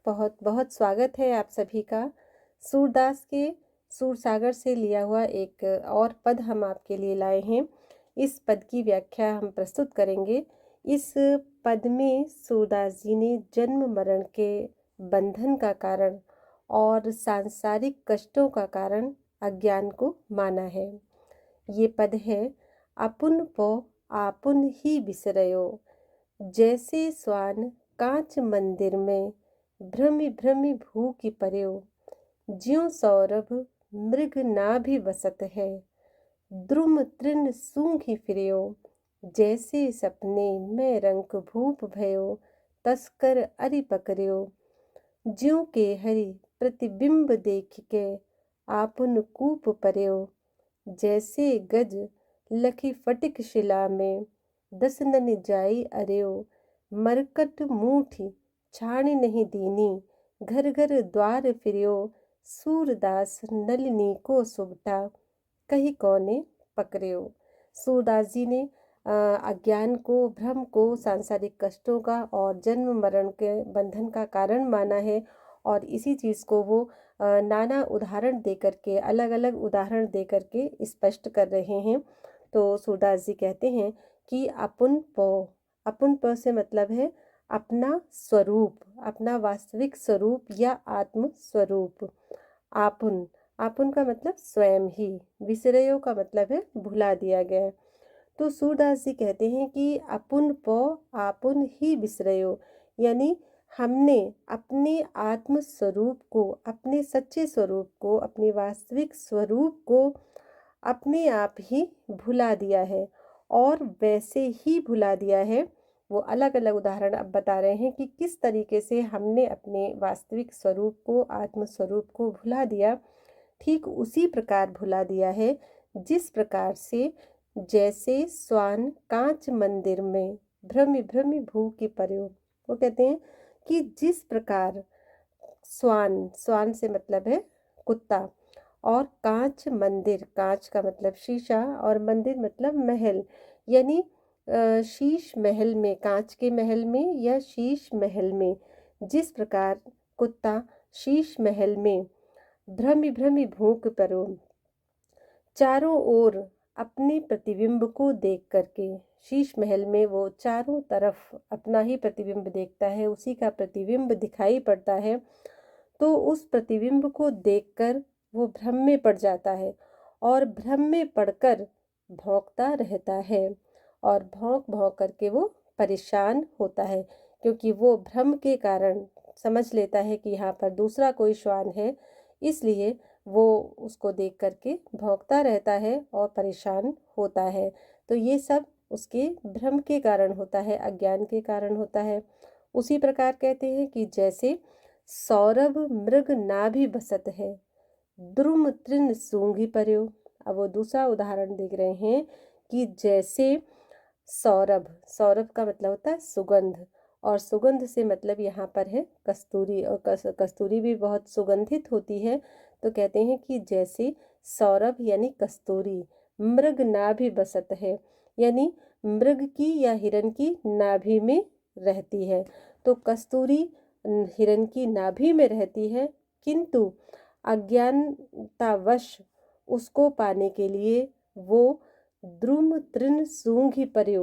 बहुत बहुत स्वागत है आप सभी का। सूरदास के सूरसागर से लिया हुआ एक और पद हम आपके लिए लाए हैं। इस पद की व्याख्या हम प्रस्तुत करेंगे। इस पद में सूरदास जी ने जन्म मरण के बंधन का कारण और सांसारिक कष्टों का कारण अज्ञान को माना है। ये पद है, अपुन पो आपुन ही बिसरयो, जैसे स्वान कांच मंदिर में भ्रमि भ्रमि भू की पर्यो, ज्यों सौरभ मृग ना भी बसत है, द्रुम तृण सूंघी फिरयो, जैसे सपने में रंक भूप भयो, तस्कर अरि पकड़ियो, ज्यों के हरि प्रतिबिंब देख के आपुन कूप पर्यो, जैसे गज लखी फटिक शिला में दसनन जाई अरेओ, मरकट मूठी छाणी नहीं दीनी, घर घर द्वार फिरियो, सूरदास नलिनी को सुबटा, कही कौने पकड़ियो। सूरदास जी ने अज्ञान को, भ्रम को, सांसारिक कष्टों का और जन्म मरण के बंधन का कारण माना है। और इसी चीज़ को वो नाना उदाहरण दे करके, अलग अलग उदाहरण दे करके स्पष्ट कर रहे हैं। तो सूरदास जी कहते हैं कि अपुन प से मतलब है अपना स्वरूप, अपना वास्तविक स्वरूप या आत्म स्वरूप। आपुन का मतलब स्वयं ही, विसरयो का मतलब है भुला दिया गया। तो सूरदास जी कहते हैं कि अपुन पो आपुन ही बिसरयो, यानी हमने अपने आत्म स्वरूप को, अपने सच्चे स्वरूप को, अपने वास्तविक स्वरूप को अपने आप ही भुला दिया है। और वैसे ही भुला दिया है, वो अलग अलग उदाहरण अब बता रहे हैं कि किस तरीके से हमने अपने वास्तविक स्वरूप को, आत्म स्वरूप को भुला दिया। ठीक उसी प्रकार भुला दिया है जिस प्रकार से जैसे स्वान कांच मंदिर में भ्रमि भ्रमि भू की पर्यो। वो कहते हैं कि जिस प्रकार स्वान से मतलब है कुत्ता, और कांच मंदिर, कांच का मतलब शीशा और मंदिर मतलब महल, यानी शीश महल में, कांच के महल में या शीश महल में जिस प्रकार कुत्ता शीश महल में भ्रमि भ्रमि भूख परो, चारों ओर अपने प्रतिबिंब को देख करके, शीश महल में वो चारों तरफ अपना ही प्रतिबिंब देखता है, उसी का प्रतिबिंब दिखाई पड़ता है। तो उस प्रतिबिंब को देखकर वो भ्रम में पड़ जाता है और भ्रम में पड़कर भौंकता रहता है, और भौंक भौंक करके वो परेशान होता है, क्योंकि वो भ्रम के कारण समझ लेता है कि यहाँ पर दूसरा कोई श्वान है, इसलिए वो उसको देख करके भौंकता रहता है और परेशान होता है। तो ये सब उसके भ्रम के कारण होता है, अज्ञान के कारण होता है। उसी प्रकार कहते हैं कि जैसे सौरभ मृग ना भी बसत है, द्रुम तृण सूंघी पर्यो। अब वो दूसरा उदाहरण देख रहे हैं कि जैसे सौरभ का मतलब होता है सुगंध, और सुगंध से मतलब यहाँ पर है कस्तूरी, और कस्तूरी भी बहुत सुगंधित होती है। तो कहते हैं कि जैसे सौरभ यानी कस्तूरी मृग नाभि बसत है, यानी मृग की या हिरण की नाभि में रहती है। तो कस्तूरी हिरण की नाभि में रहती है, किंतु अज्ञानतावश उसको पाने के लिए वो द्रुम तृण सूंघी पर्यो,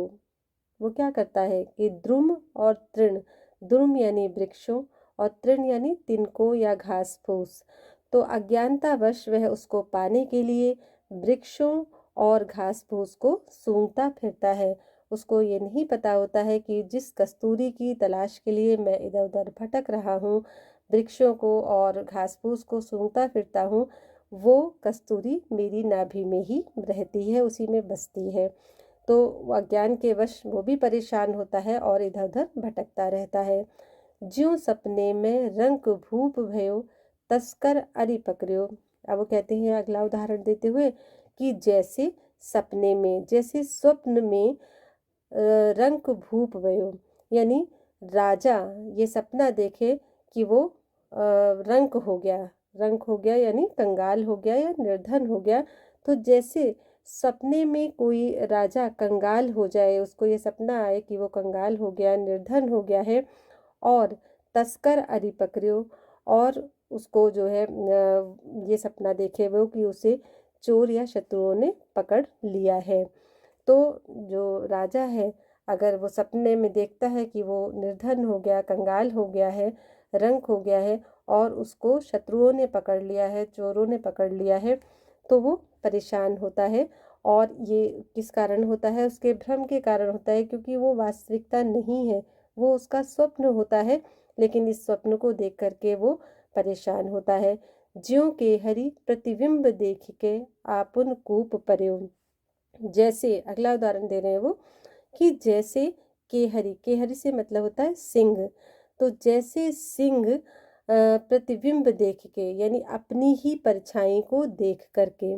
वो क्या करता है कि द्रुम और तृण, द्रुम यानी वृक्षों और तृण यानी तिनकों या घास फूस, तो अज्ञानतावश वह उसको पाने के लिए वृक्षों और घास फूस को सूंघता फिरता है। उसको ये नहीं पता होता है कि जिस कस्तूरी की तलाश के लिए मैं इधर उधर भटक रहा हूँ, वृक्षों को और घास फूस को सूंघता फिरता हूँ, वो कस्तूरी मेरी नाभि में ही रहती है, उसी में बसती है। तो अज्ञान के वश वो भी परेशान होता है और इधर उधर भटकता रहता है। ज्यों सपने में रंक भूप भयो, तस्कर अरि पकड़ियो। अब वो कहते हैं अगला उदाहरण देते हुए कि जैसे सपने में, जैसे स्वप्न में रंक भूप भयो, यानी राजा ये सपना देखे कि वो रंक हो गया यानी कंगाल हो गया या निर्धन हो गया। तो जैसे सपने में कोई राजा कंगाल हो जाए, उसको ये सपना आए कि वो कंगाल हो गया, निर्धन हो गया है, और तस्कर अरि पकड़ियो, और उसको जो है ये सपना देखे वो कि उसे चोर या शत्रुओं ने पकड़ लिया है। तो जो राजा है, अगर वो सपने में देखता है कि वो निर्धन हो गया, कंगाल हो गया है, रंक हो गया है और उसको शत्रुओं ने पकड़ लिया है, चोरों ने पकड़ लिया है, तो वो परेशान होता है। और ये किस कारण होता है? उसके भ्रम के कारण होता है, क्योंकि वो वास्तविकता नहीं है, वो उसका स्वप्न होता है। लेकिन इस स्वप्न को देख करके वो परेशान होता है। ज्यों के हरि प्रतिबिंब देख के आपुन कूप पर्यो। जैसे, अगला उदाहरण दे रहे हैं वो, कि जैसे केहरी, केहरी से मतलब होता है सिंह, तो जैसे सिंह प्रतिबिंब देख के, यानी अपनी ही परछाई को देख करके,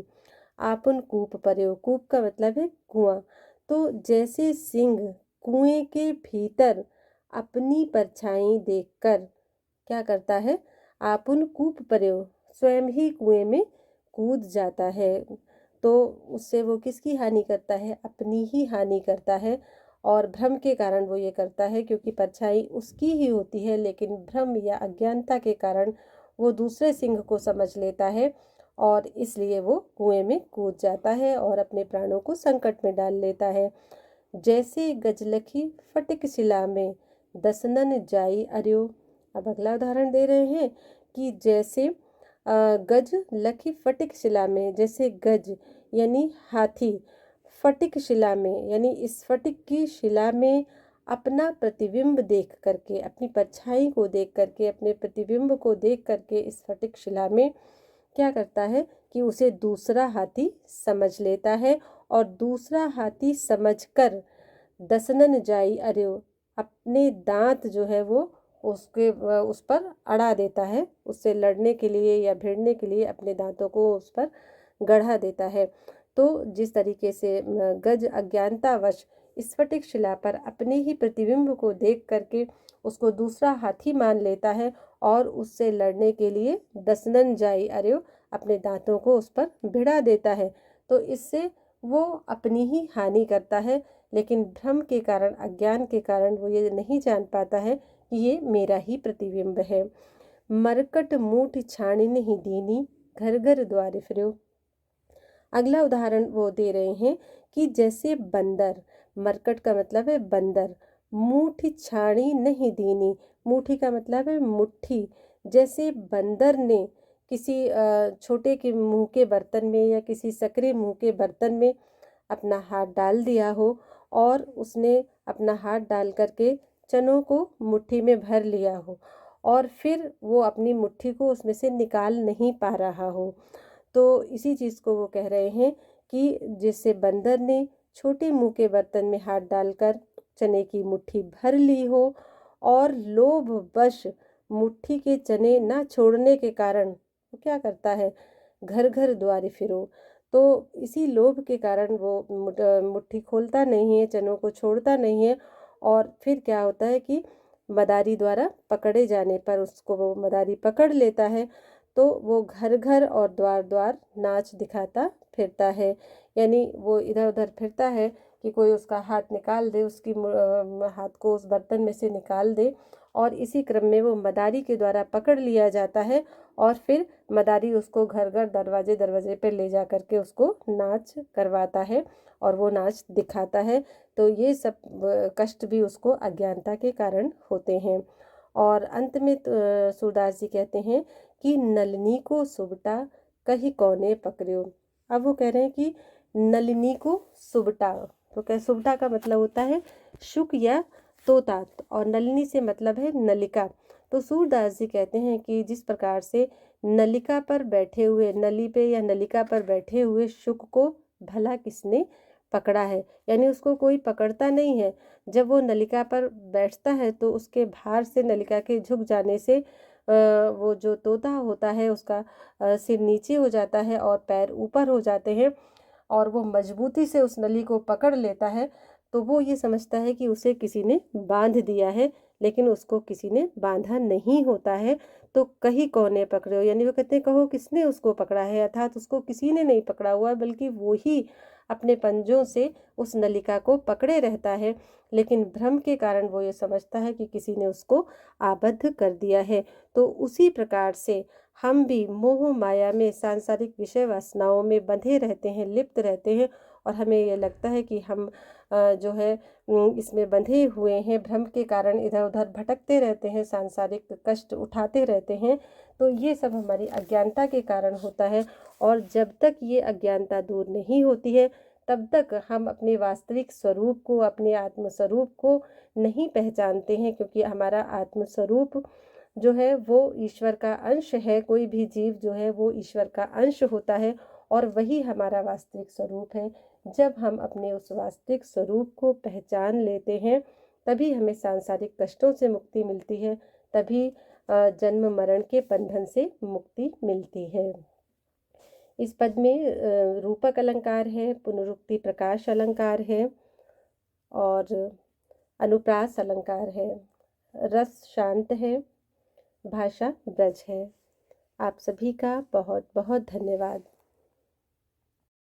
आपन कूप पर्यो, कूप का मतलब है कुआं, तो जैसे सिंह कुएं के भीतर अपनी परछाई देखकर क्या करता है? आपन कूप पर्यो, स्वयं ही कुएं में कूद जाता है। तो उससे वो किसकी हानि करता है? अपनी ही हानि करता है। और भ्रम के कारण वो ये करता है, क्योंकि परछाई उसकी ही होती है, लेकिन भ्रम या अज्ञानता के कारण वो दूसरे सिंह को समझ लेता है, और इसलिए वो कुएं में कूद जाता है और अपने प्राणों को संकट में डाल लेता है। जैसे गजलखी फटिक शिला में दसनन जाई अर्यो। अब अगला उदाहरण दे रहे हैं कि जैसे गज लखी फटिक शिला में, जैसे गज यानी हाथी, फटिक शिला में यानी इस फटिक की शिला में अपना प्रतिबिंब देख करके, अपनी परछाई को देख करके, अपने प्रतिबिंब को देख करके इस फटिक शिला में क्या करता है कि उसे दूसरा हाथी समझ लेता है, और दूसरा हाथी समझकर दसनन जाई अर्यो, अपने दांत जो है वो उस पर अड़ा देता है, उससे लड़ने के लिए या भिड़ने के लिए अपने दांतों को उस पर गढ़ा देता है। तो जिस तरीके से गज अज्ञानतावश स्फटिक शिला पर अपने ही प्रतिबिंब को देख करके उसको दूसरा हाथी मान लेता है और उससे लड़ने के लिए दसनन जाई अर्यो, अपने दांतों को उस पर भिड़ा देता है, तो इससे वो अपनी ही हानि करता है। लेकिन भ्रम के कारण, अज्ञान के कारण वो ये नहीं जान पाता है कि ये मेरा ही प्रतिबिंब है। मरकट मूठ छानी नहीं दीनी, घर घर द्वारे फिरो। अगला उदाहरण वो दे रहे हैं कि जैसे बंदर, मरकट का मतलब है बंदर, मूठी छाणी नहीं दीनी, मूठी का मतलब है मुट्ठी, जैसे बंदर ने किसी छोटे के मुंह के बर्तन में या किसी सकरे मुंह के बर्तन में अपना हाथ डाल दिया हो, और उसने अपना हाथ डाल करके चनों को मुट्ठी में भर लिया हो, और फिर वो अपनी मुट्ठी को उसमें से निकाल नहीं पा रहा हो। तो इसी चीज़ को वो कह रहे हैं कि जिससे बंदर ने छोटे मुंह के बर्तन में हाथ डालकर चने की मुट्ठी भर ली हो, और लोभवश मुट्ठी के चने ना छोड़ने के कारण वो क्या करता है? घर घर द्वारे फिरो। तो इसी लोभ के कारण वो मुट्ठी खोलता नहीं है, चनों को छोड़ता नहीं है, और फिर क्या होता है कि मदारी द्वारा पकड़े जाने पर उसको वो मदारी पकड़ लेता है, तो वो घर घर और द्वार द्वार नाच दिखाता फिरता है। यानी वो इधर उधर फिरता है कि कोई उसका हाथ निकाल दे, उसकी हाथ को उस बर्तन में से निकाल दे, और इसी क्रम में वो मदारी के द्वारा पकड़ लिया जाता है, और फिर मदारी उसको घर घर दरवाजे दरवाजे पे ले जा करके उसको नाच करवाता है और वो नाच दिखाता है। तो ये सब कष्ट भी उसको अज्ञानता के कारण होते हैं। और अंत में सूरदास जी कहते हैं कि नलिनी को सुबटा कहीं कौने पकड़ियो। अब वो कह रहे हैं कि नलिनी को सुबटा, तो क्या, सुबटा का मतलब होता है शुक या तोता, और नलिनी से मतलब है नलिका। तो सूरदास जी कहते हैं कि जिस प्रकार से नलिका पर बैठे हुए, नली पे या नलिका पर बैठे हुए शुक को भला किसने पकड़ा है, यानी उसको कोई पकड़ता नहीं है। जब वो नलिका पर बैठता है तो उसके भार से, नलिका के झुक जाने से वो जो तोता होता है उसका सिर नीचे हो जाता है और पैर ऊपर हो जाते हैं, और वो मजबूती से उस नली को पकड़ लेता है। तो वो ये समझता है कि उसे किसी ने बांध दिया है, लेकिन उसको किसी ने बांधा नहीं होता है। तो कहीं कौने पकड़े हो, यानी वो कहते हैं कहो किसने उसको पकड़ा है, अर्थात उसको किसी ने नहीं पकड़ा हुआ है, बल्कि वो ही अपने पंजों से उस नलिका को पकड़े रहता है। लेकिन भ्रम के कारण वो ये समझता है कि किसी ने उसको आबद्ध कर दिया है। तो उसी प्रकार से हम भी मोह माया में, सांसारिक विषय वासनाओं में बंधे रहते हैं, लिप्त रहते हैं, और हमें ये लगता है कि हम जो है इसमें बंधे हुए हैं, भ्रम के कारण इधर उधर भटकते रहते हैं, सांसारिक कष्ट उठाते रहते हैं। तो ये सब हमारी अज्ञानता के कारण होता है। और जब तक ये अज्ञानता दूर नहीं होती है, तब तक हम अपने वास्तविक स्वरूप को, अपने आत्म स्वरूप को नहीं पहचानते हैं, क्योंकि हमारा आत्म स्वरूप जो है वो ईश्वर का अंश है। कोई भी जीव जो है वो ईश्वर का अंश होता है, और वही हमारा वास्तविक स्वरूप है। जब हम अपने उस वास्तविक स्वरूप को पहचान लेते हैं, तभी हमें सांसारिक कष्टों से मुक्ति मिलती है, तभी जन्म मरण के बंधन से मुक्ति मिलती है। इस पद में रूपक अलंकार है, पुनरुक्ति प्रकाश अलंकार है, और अनुप्रास अलंकार है। रस शांत है, भाषा ब्रज है। आप सभी का बहुत बहुत धन्यवाद।